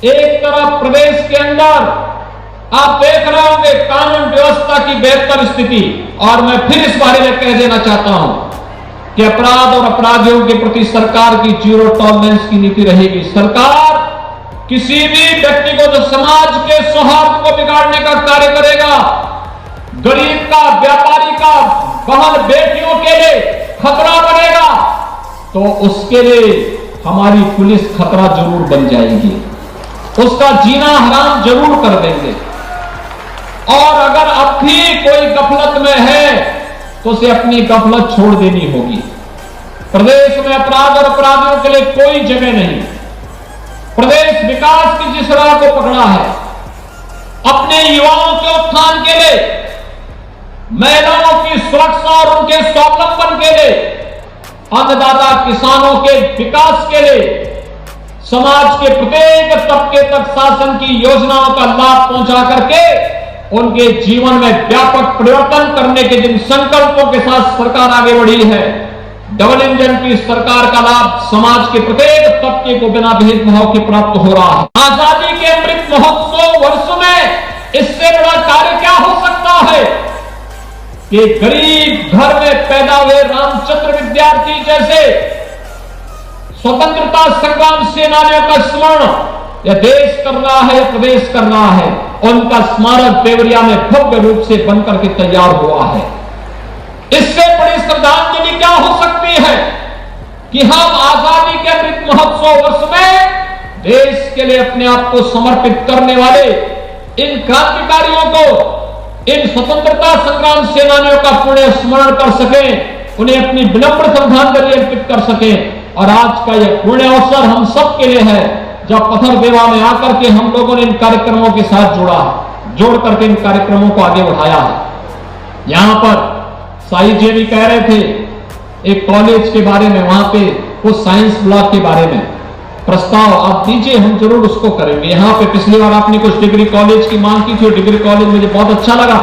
एक तरफ प्रदेश के अंदर आप देख रहे होंगे कानून व्यवस्था की बेहतर स्थिति, और मैं फिर इस बारे में कह देना चाहता हूं कि अपराध और अपराधियों के प्रति सरकार की जीरो टॉलरेंस की नीति रहेगी। सरकार किसी भी व्यक्ति को जो समाज के सौहार्द को बिगाड़ने का कार्य करेगा, गरीब का, व्यापारी का, बहन बेटियों के लिए खतरा बनेगा, तो उसके लिए हमारी पुलिस खतरा जरूर बन जाएगी, उसका जीना हराम जरूर कर देंगे। और अगर अब भी कोई गफलत में है तो उसे अपनी गफलत छोड़ देनी होगी। प्रदेश में अपराध और अपराधियों के लिए कोई जगह नहीं। प्रदेश विकास की जिस राह को पकड़ा है, अपने युवाओं के उत्थान के लिए, महिलाओं की सुरक्षा और उनके स्वावलंबन के लिए, अन्नदाता किसानों के विकास के लिए, समाज के प्रत्येक तबके तक शासन की योजनाओं का लाभ पहुंचा करके उनके जीवन में व्यापक परिवर्तन करने के जिन संकल्पों के साथ सरकार आगे बढ़ी है, डबल इंजन की सरकार का लाभ समाज के प्रत्येक तबके को बिना भेदभाव के प्राप्त हो रहा है। आजादी के अमृत महोत्सव वर्ष में इससे बड़ा कार्य क्या हो सकता है कि गरीब घर में पैदा हुए रामचंद्र विद्यार्थी जैसे स्वतंत्रता संग्राम सेनानियों का स्मरण यह देश कर रहा है, प्रदेश कर रहा है, उनका स्मारक देवरिया में भव्य रूप से बनकर के तैयार हुआ है। इससे बड़ी श्रद्धांजलि क्या हो सकती है कि हम आजादी के अमृत महोत्सव वर्ष में देश के लिए अपने आप को समर्पित करने वाले इन क्रांतिकारियों को, इन स्वतंत्रता संग्राम सेनानियों का पुण्य स्मरण कर सकें, उन्हें अपनी विनम्र श्रद्धांजलि अर्पित कर सकें। और आज का यह पुण्य अवसर हम सबके लिए है, जब पथरदेवा में आकर के हम लोगों ने इन कार्यक्रमों के साथ जोड़ करके इन कार्यक्रमों को आगे बढ़ाया है। यहां पर साई जी भी कह रहे थे एक कॉलेज के बारे में, वहां पे कुछ साइंस ब्लॉक के बारे में प्रस्ताव आप दीजिए, हम जरूर उसको करेंगे। यहां पे पिछली बार आपने कुछ डिग्री कॉलेज की मांग की थी, डिग्री कॉलेज मुझे बहुत अच्छा लगा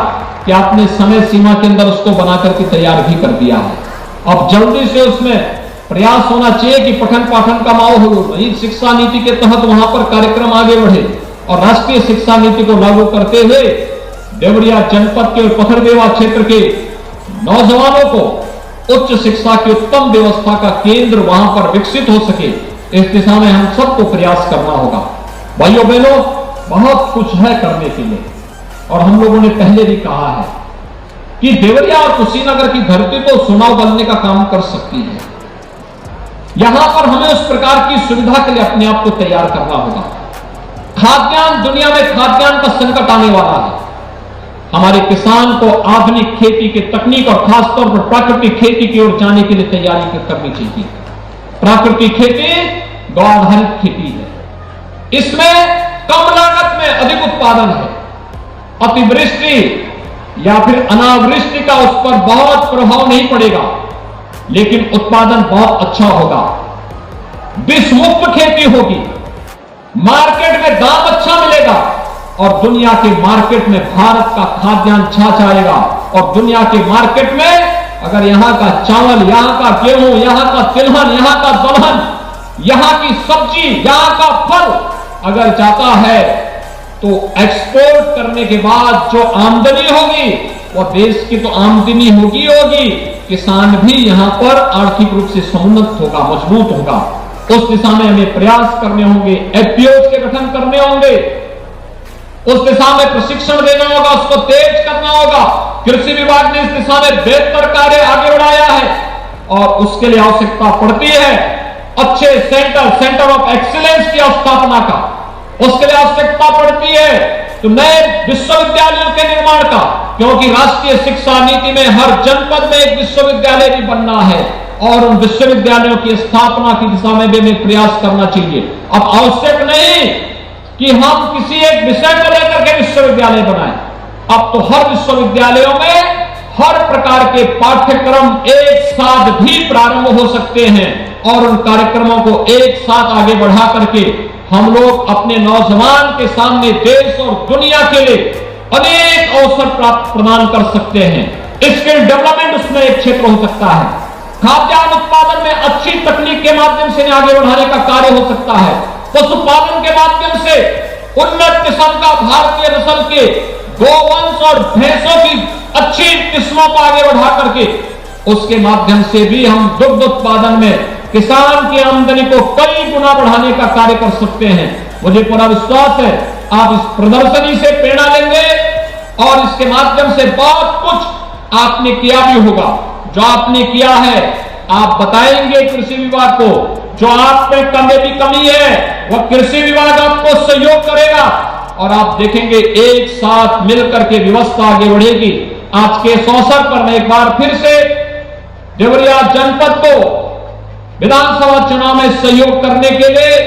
कि आपने समय सीमा के अंदर उसको बना करके तैयार भी कर दिया है। अब जल्दी से उसमें प्रयास होना चाहिए कि पठन पाठन का माहौल हो, नई शिक्षा नीति के तहत वहां पर कार्यक्रम आगे बढ़े और राष्ट्रीय शिक्षा नीति को लागू करते हुए देवरिया जनपद के और पथरदेवा क्षेत्र के नौजवानों को उच्च शिक्षा की उत्तम व्यवस्था का केंद्र वहां पर विकसित हो सके, इस दिशा में हम सबको प्रयास करना होगा। भाइयों बहनों, बहुत कुछ है करने के लिए, और हम लोगों ने पहले भी कहा है कि देवरिया और कुशीनगर की धरती तो सुनाव बनने का काम कर सकती है। यहां पर हमें उस प्रकार की सुविधा के लिए अपने आप को तैयार करना होगा। खाद्यान्न, दुनिया में खाद्यान्न का संकट आने वाला है। हमारे किसान को आधुनिक खेती के तकनीक और खासतौर पर प्राकृतिक खेती की ओर जाने के लिए तैयारी करनी चाहिए। प्राकृतिक खेती गौ आधारित खेती है, इसमें कम लागत में अधिक उत्पादन है। अतिवृष्टि या फिर अनावृष्टि का उस पर बहुत प्रभाव नहीं पड़ेगा, लेकिन उत्पादन बहुत अच्छा होगा। विषमुक्त खेती होगी, मार्केट में दाम अच्छा मिलेगा और दुनिया के मार्केट में भारत का खाद्यान्न छा जाएगा। और दुनिया के मार्केट में अगर यहां का चावल, यहां का गेहूं, यहां का तिलहन, यहां का दलहन, यहां की सब्जी, यहां का फल अगर जाता है तो एक्सपोर्ट करने के बाद जो आमदनी होगी वो देश की तो आमदनी होगी। किसान भी यहां पर आर्थिक रूप से समुन्नत होगा, मजबूत होगा। उस दिशा में हमें प्रयास करने होंगे, एफपीओ के गठन करने होंगे, उस दिशा में प्रशिक्षण देना होगा, उसको तेज करना होगा। कृषि विभाग ने इस दिशा में बेहतर कार्य आगे बढ़ाया है और उसके लिए आवश्यकता पड़ती है अच्छे सेंटर ऑफ एक्सीलेंस की स्थापना का, उसके लिए आवश्यकता पड़ती है तो नए विश्वविद्यालयों के निर्माण का, क्योंकि राष्ट्रीय शिक्षा नीति में हर जनपद में एक विश्वविद्यालय भी बनना है और उन विश्वविद्यालयों की स्थापना की दिशा में भी हमें प्रयास करना चाहिए। अब आवश्यक नहीं कि हम किसी एक विषय को लेकर के विश्वविद्यालय बनाएं, अब तो हर विश्वविद्यालयों में हर प्रकार के पाठ्यक्रम एक साथ भी प्रारंभ हो सकते हैं और उन कार्यक्रमों को एक साथ आगे बढ़ा करके हम लोग अपने नौजवान के सामने देश और दुनिया के लिए अनेक अवसर प्रदान कर सकते हैं। स्किल डेवलपमेंट उसमें एक क्षेत्र हो सकता है, खाद्यान्न उत्पादन में अच्छी तकनीक के माध्यम से आगे बढ़ाने का कार्य हो सकता है। पशुपालन के माध्यम से उन्नत किस्म का भारतीय नस्ल के गोवंश और भैंसों की अच्छी किस्मों को आगे बढ़ा करके उसके माध्यम से भी हम दुग्ध उत्पादन में किसान की आमदनी को कई गुना बढ़ाने का कार्य कर सकते हैं। मुझे पूरा विश्वास है आप इस प्रदर्शनी से प्रेरणा लेंगे और इसके माध्यम से बहुत कुछ आपने किया भी होगा। जो आपने किया है आप बताएंगे कृषि विभाग को, जो आप में कमी है वह कृषि विभाग आपको सहयोग करेगा और आप देखेंगे एक साथ मिलकर के व्यवस्था आगे बढ़ेगी। आज के इस अवसर पर मैं एक बार फिर से देवरिया जनपद को विधानसभा चुनाव में सहयोग करने के लिए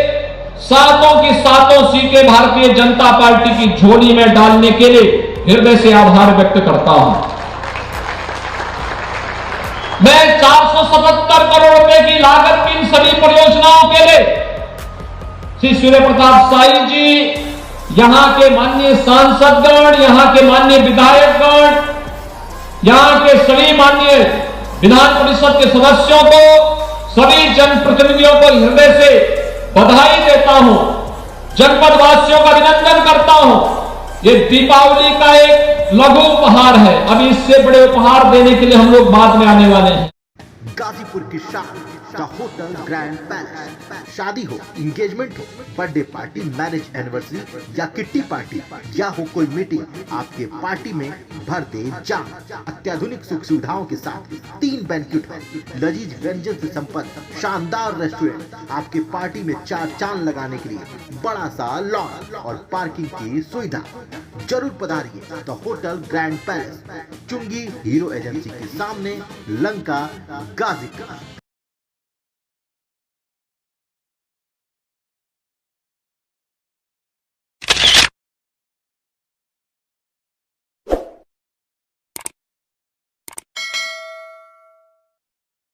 सातों की सातों सीटें भारतीय जनता पार्टी की झोली में डालने के लिए हृदय से आभार व्यक्त करता हूं। मैं 477 करोड़ रुपए की लागत की इन सभी परियोजनाओं के लिए श्री सूर्य प्रताप शाही जी, यहां के माननीय सांसदगण, यहां के माननीय विधायकगण, यहां के सभी माननीय विधान परिषद के सदस्यों को, सभी जनप्रतिनिधियों को हृदय से बधाई देता हूं, जनपद वासियों का अभिनंदन करता हूं। ये दीपावली का एक लघु उपहार है, अभी इससे बड़े उपहार देने के लिए हम लोग बाद में आने वाले हैं। गाजीपुर की शान द होटल ग्रैंड पैलेस। शादी हो, इंगेजमेंट हो, बर्थडे पार्टी, मैरिज एनिवर्सरी या किट्टी पार्टी या हो कोई मीटिंग, आपके पार्टी में भर दे जाम। अत्याधुनिक सुख सुविधाओं के साथ 3 बैंक्वेट हॉल, लजीज व्यंजन से संपन्न शानदार रेस्टोरेंट, आपके पार्टी में 4 चांद लगाने के लिए बड़ा सा लॉन और पार्किंग की सुविधा। जरूर पधारिए द होटल ग्रैंड पैलेस, चुंगी हीरो एजेंसी के सामने, लंका, गाजीपुर।